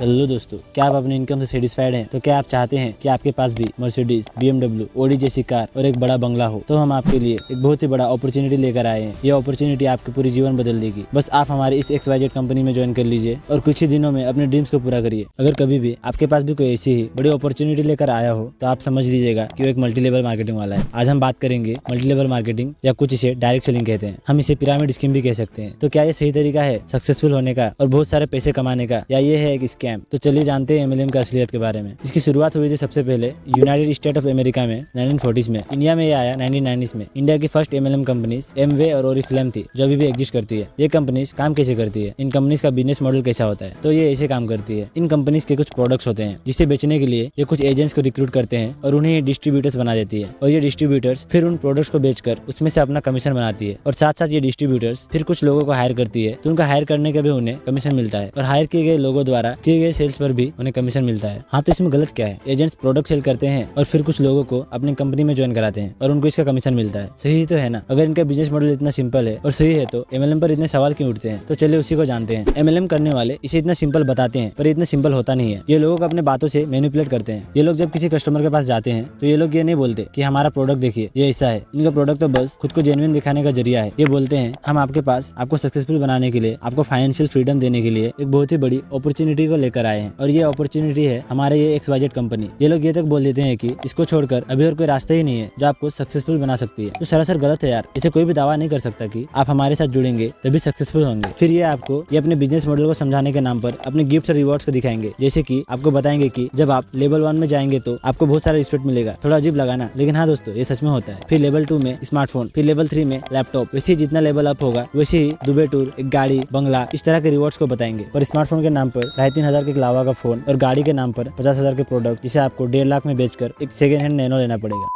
Hello दोस्तों, क्या आप अपनी इनकम से सेटिस्फाइड हैं? तो क्या आप चाहते हैं कि आपके पास भी मर्सिडीज, BMW, ऑडी जैसी कार और एक बड़ा बंगला हो? तो हम आपके लिए एक बहुत ही बड़ा अपॉर्चुनिटी लेकर आए हैं। ये अपॉर्चुनिटी आपके पूरी जीवन बदल देगी। बस आप हमारी इस XYZ कंपनी में ज्वाइन कर लीजिए और कुछ ही दिनों में अपने ड्रीम्स को पूरा करिए। अगर कभी भी आपके पास भी कोई ऐसी ही बड़ी अपॉर्चुनिटी लेकर आया हो तो आप समझ लीजिएगा कि वो एक मल्टी लेवल मार्केटिंग वाला है। आज हम बात करेंगे मल्टी लेवल मार्केटिंग, या कुछ इसे डायरेक्ट सेलिंग कहते हैं। हम इसे पिरामिड स्कीम भी कह सकते हैं। तो क्या ये सही तरीका है सक्सेसफुल होने का और बहुत सारे पैसे कमाने का, या ये है एक स्कैम? तो चलिए जानते हैं MLM का असलियत के बारे में। इसकी शुरुआत हुई थी सबसे पहले यूनाइटेड स्टेट ऑफ अमेरिका में 1940s में। इंडिया में ये आया 1990s में। इंडिया की फर्स्ट MLM कंपनीज एमवे और ओरिफ्लेम थी, जो अभी भी एग्जिस्ट करती है। ये कंपनीज काम कैसे करती है, इन कंपनीज का बिजनेस मॉडल कैसा होता है? तो ये ऐसे काम करती है। इन कंपनीज के कुछ प्रोडक्ट्स होते हैं जिसे बेचने के लिए ये कुछ एजेंट्स को रिक्रूट करते हैं और उन्हें डिस्ट्रीब्यूटर्स बना देती है। और ये डिस्ट्रीब्यूटर्स फिर उन प्रोडक्ट्स को बेचकर उसमें से अपना कमीशन बनाती है। और साथ साथ ये डिस्ट्रीब्यूटर्स फिर कुछ लोगों को हायर करती है, तो उनका हायर करने के भी उन्हें कमीशन मिलता है। और हायर किए गए लोगों द्वारा किए गए सेल्स पर भी उन्हें कमीशन मिलता है। हाँ, तो इसमें गलत क्या है? एजेंट्स प्रोडक्ट सेल करते हैं और फिर कुछ लोगों को अपनी कंपनी में ज्वाइन कराते हैं और उनको इसका कमीशन मिलता है। सही तो है ना? अगर इनका बिजनेस मॉडल इतना सिंपल है और सही है तो MLM पर इतने सवाल क्यों उठते हैं? तो चलिए उसी को जानते हैं। MLM करने वाले इसे इतना सिंपल बताते हैं, पर इतना सिंपल होता नहीं है। ये लोगों को अपने बातों से मैनिपुलेट करते हैं। ये लोग जब किसी कस्टमर के पास जाते हैं तो ये लोग ये नहीं बोलते कि हमारा प्रोडक्ट देखिए ये ऐसा है। इनका प्रोडक्ट तो बस खुद को जेन्युइन दिखाने का जरिया है। ये बोलते हैं हम आपके पास आपको सक्सेसफुल बनाने के लिए, आपको फाइनेंशियल फ्रीडम देने के लिए एक बहुत ही बड़ी अपॉर्चुनिटी को लेकर आए हैं। और ये अपॉर्चुनिटी है हमारे ये XYZ कंपनी। ये लोग ये तक बोल देते हैं कि इसको छोड़कर अभी और कोई रास्ता ही नहीं है जो आपको सक्सेसफुल बना सकती है। तो सरासर गलत है यार। इसे कोई भी दावा नहीं कर सकता कि आप हमारे साथ जुड़ेंगे तभी सक्सेसफुल होंगे। फिर ये आपको ये अपने बिजनेस मॉडल को समझाने के नाम पर अपने गिफ्ट और रिवॉर्ड्स को दिखाएंगे। जैसे कि आपको बताएंगे कि जब आप लेवल 1 में जाएंगे तो आपको बहुत सारा रिस्पेक्ट मिलेगा। थोड़ा अजीब लगा ना, लेकिन हाँ दोस्तों, ये सच में होता है। फिर लेवल 2 में स्मार्टफोन, फिर लेवल 3 में लैपटॉप। वैसे ही जितना लेवल अप होगा वैसे ही दुबई टूर, एक गाड़ी, बंगला, इस तरह के रिवॉर्ड्स को बताएंगे। और स्मार्टफोन के नाम पर 2,500 के लावा का फोन और गाड़ी के नाम पर 50,000 के प्रोडक्ट, जिसे आपको 1.5 लाख में बेचकर एक सेकेंड हैंड नैनो लेना पड़ेगा।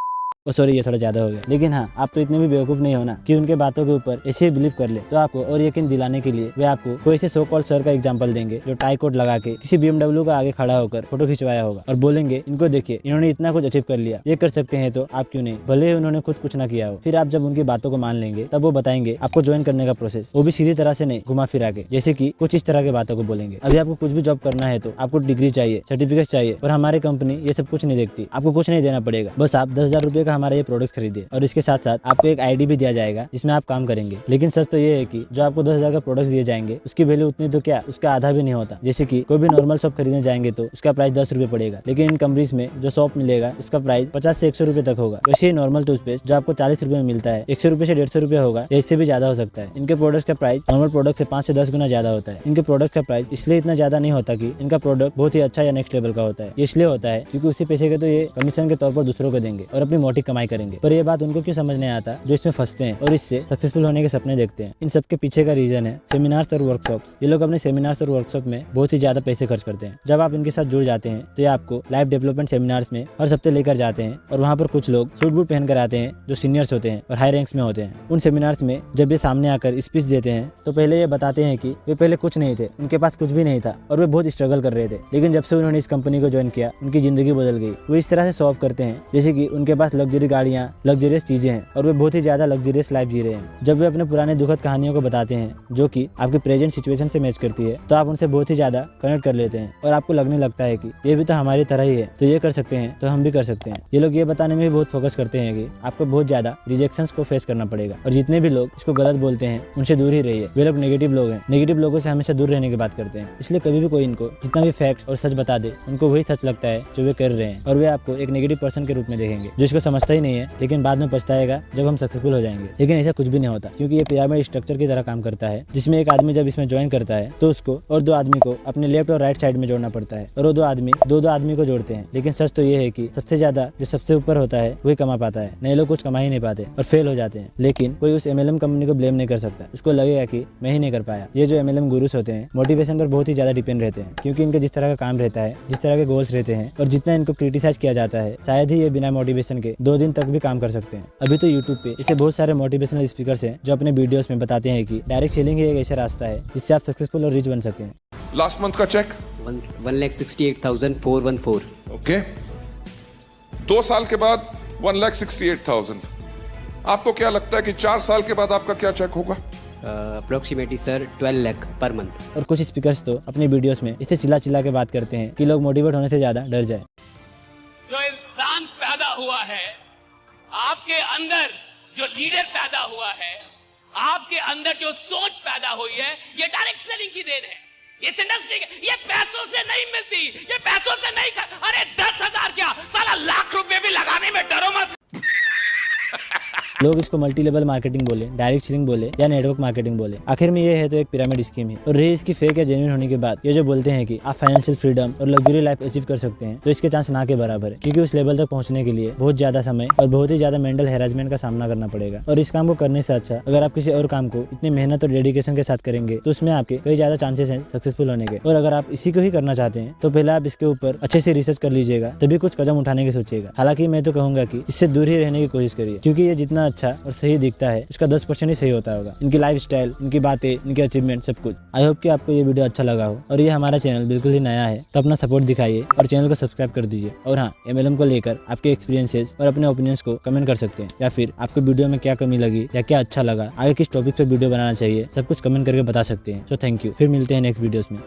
सॉरी, ये थोड़ा ज्यादा हो गया। लेकिन हाँ, आप तो इतने भी बेवकूफ नहीं होना कि उनके बातों के ऊपर ऐसे ही बिलीव कर ले। तो आपको और यकीन दिलाने के लिए वे आपको कोई ऐसे सो कॉल्ड सर का एग्जांपल देंगे जो टाई कोट लगा के किसी BMW का आगे खड़ा होकर फोटो खिंचवाया होगा और बोलेंगे इनको देखिए, इन्होंने इतना कुछ अचीव कर लिया, ये कर सकते हैं तो आप क्यों नहीं, भले ही उन्होंने खुद कुछ ना किया हो। फिर आप जब उनकी बातों को मान लेंगे तब वो बताएंगे आपको ज्वाइन करने का प्रोसेस, वो भी सीधी तरह से नहीं, घुमा फिरा के। जैसे कि कुछ इस तरह की बातों को बोलेंगे, अभी आपको कुछ भी जॉब करना है तो आपको डिग्री चाहिए, सर्टिफिकेट चाहिए, और हमारी कंपनी ये सब कुछ नहीं देखती। आपको कुछ नहीं देना पड़ेगा, बस आप 10,000 रुपए का हमारा ये प्रोडक्ट खरीदिए और इसके साथ साथ आपको एक ID भी दिया जाएगा जिसमें आप काम करेंगे। लेकिन सच तो ये है कि जो आपको 10,000 का प्रोडक्ट दिए जाएंगे उसकी वैल्यू उतनी तो क्या, उसका आधा भी नहीं होता। जैसे कि कोई भी नॉर्मल शॉप खरीदने जाएंगे तो उसका प्राइस 10 रुपए पड़ेगा, लेकिन इन कंपनीज में जो शॉप मिलेगा उसका प्राइस 50 से 100 रुपए तक होगा। वैसे ही नॉर्मल टूथपेस्ट जो आपको 40 रुपए में मिलता है, 100 रुपए से 150 रुपए होगा, या इससे भी ज्यादा हो सकता है। इनके प्रोडक्ट का प्राइस नॉर्मल प्रोडक्ट से 5 से 10 गुना ज्यादा होता है। इनके प्रोडक्ट का प्राइस इसलिए इतना ज्यादा नहीं होता कि इनका प्रोडक्ट बहुत ही अच्छा या नेक्स्ट लेवल का होता है। इसलिए होता है क्योंकि उसी पैसे के तो ये कमीशन के तौर पर दूसरों को देंगे और अपनी मोटी कमाई करेंगे। पर ये बात उनको क्यों समझ नहीं आता जो इसमें फंसते हैं और इससे सक्सेसफुल होने के सपने देखते हैं। इन सब के पीछे का रीजन है सेमिनार्स और वर्कशॉप्स। ये लोग अपने सेमिनार्स और वर्कशॉप में बहुत ही ज्यादा पैसे खर्च करते हैं। जब आप इनके साथ जुड़ जाते हैं तो ये आपको लाइफ डेवलपमेंट सेमिनार्स में हर हफ्ते लेकर जाते हैं और वहाँ पर कुछ लोग सूट बूट पहन कर आते हैं जो सीनियर्स होते हैं और हाई रैंक्स में होते हैं। उन सेमिनार्स में जब ये सामने आकर स्पीच देते हैं तो पहले ये बताते हैं कि वे पहले कुछ नहीं थे, उनके पास कुछ भी नहीं था और वे बहुत स्ट्रगल कर रहे थे। लेकिन जब से उन्होंने इस कंपनी को ज्वाइन किया उनकी जिंदगी बदल गई। वो इस तरह से सॉल्व करते हैं जैसे कि उनके पास लग्जरी गाड़ियाँ, लग्जरियस चीजें हैं और वे बहुत ही ज्यादा लग्जरियस लाइफ जी रहे हैं। जब वे अपने पुराने दुखद कहानियों को बताते हैं जो कि आपकी प्रेजेंट सिचुएशन से मैच करती है तो आप उनसे बहुत ही ज्यादा कनेक्ट कर लेते हैं और आपको लगने लगता है कि ये भी तो हमारी तरह ही है, तो ये कर सकते हैं तो हम भी कर सकते हैं। ये लोग ये बताने में भी बहुत फोकस करते हैं कि आपको बहुत ज्यादा रिजेक्शंस को फेस करना पड़ेगा और जितने भी लोग इसको गलत बोलते हैं उनसे दूर ही रहिए। वे लोग नेगेटिव लोग हैं, नेगेटिव लोगों से हमेशा दूर रहने की बात करते हैं। इसलिए कभी भी कोई इनको जितना भी फैक्ट्स और सच बता दे उनको वही सच लगता है जो वे कर रहे हैं और वे आपको एक नेगेटिव पर्सन के रूप में देखेंगे जो इसको समझता ही नहीं है, लेकिन बाद में पछताएगा जब हम सक्सेसफुल हो जाएंगे। लेकिन ऐसा कुछ भी नहीं होता क्योंकि ये पिरामिड स्ट्रक्चर की तरह काम करता है जिसमें एक आदमी जब इसमें ज्वाइन करता है तो उसको और 2 आदमी को अपने लेफ्ट और राइट साइड में जोड़ना पड़ता है और वो 2 आदमी दो आदमी को जोड़ते हैं। लेकिन सच तो ये है कि सबसे ज्यादा जो सबसे ऊपर होता है वही कमा पाता है, नए लोग कुछ कमा ही नहीं पाते और फेल हो जाते हैं। लेकिन कोई उस MLM कंपनी को ब्लेम नहीं कर सकता, उसको लगेगा कि मैं ही नहीं कर पाया। ये जो MLM गुरुस होते हैं मोटिवेशन पर बहुत ही ज्यादा डिपेंड रहते हैं क्योंकि इनके जिस तरह का काम रहता है, जिस तरह के गोल्स रहते हैं और जितना इनको क्रिटिसाइज किया जाता है, शायद ही ये बिना मोटिवेशन के 2 दिन तक भी काम कर सकते हैं। अभी तो यूट्यूब पे इसे बहुत सारे मोटिवेशनल स्पीकर्स हैं जो अपने वीडियोस में बताते हैं कि डायरेक्ट सेलिंग ही एक ऐसा रास्ता है जिससे आप सक्सेसफुल और रिच बन सकें। लास्ट मंथ का चेक 1,68,414। ओके, 2 साल के बाद 1,68,000। आपको क्या लगता है कि 4 साल के बाद आपका क्या चेक होगा? Approximately sir 12 lakh per month. और कुछ स्पीकर्स तो अपनी वीडियोस में इससे चिल्ला चिल्ला के बात करते हैं कि लोग मोटिवेट होने से ज़्यादा डर जाए। जो इंसान पैदा हुआ है, आपके अंदर जो लीडर पैदा हुआ है, आपके अंदर जो सोच पैदा हुई है, ये डायरेक्ट सेलिंग की देन है। इस इंडस्ट्री ये पैसों से नहीं मिलती, ये पैसों से नहीं अरे 10,000 क्या साला लाख रुपए भी लगाने में डरो मत। लोग इसको मल्टी लेवल मार्केटिंग बोले, डायरेक्ट सेलिंग बोले या नेटवर्क मार्केटिंग बोले, आखिर में ये है तो एक पिरामिड स्कीम है। और रही इसकी फेक या जेन्युइन होने के बाद ये जो बोलते हैं कि आप फाइनेंशियल फ्रीडम और लग्जरी लाइफ अचीव कर सकते हैं, तो इसके चांस ना के बराबर है, क्योंकि उस लेवल तक पहुंचने के लिए बहुत ज्यादा समय और बहुत ही ज्यादा मेंटल हैरेसमेंट का सामना करना पड़ेगा। और इस काम को करने से अच्छा अगर आप किसी और काम को इतनी मेहनत और डेडिकेशन के साथ करेंगे तो उसमें आपके कई ज्यादा चांसेस हैं सक्सेसफुल होने के। और अगर आप इसी को ही करना चाहते हैं तो पहले आप इसके ऊपर अच्छे से रिसर्च कर लीजिएगा, तभी कुछ कदम उठाने की सोचिएगा। हालांकि मैं तो कहूंगा कि इससे दूर ही रहने की कोशिश करिए, क्योंकि ये जितना अच्छा और सही दिखता है उसका 10% ही सही होता होगा। इनकी लाइफस्टाइल, इनकी बातें, इनके अचीवमेंट सब कुछ। आई होप कि आपको ये वीडियो अच्छा लगा हो। और ये हमारा चैनल बिल्कुल ही नया है तो अपना सपोर्ट दिखाइए और चैनल को सब्सक्राइब कर दीजिए। और हाँ, MLM को लेकर आपके एक्सपीरियंसेस और अपने ओपिनियंस को कमेंट कर सकते हैं, या फिर आपको वीडियो में क्या कमी लगी या क्या अच्छा लगा, आगे किस टॉपिक पे वीडियो बनाना चाहिए, सब कुछ कमेंट करके बता सकते हैं। सो थैंक यू, फिर मिलते हैं नेक्स्ट वीडियोस में।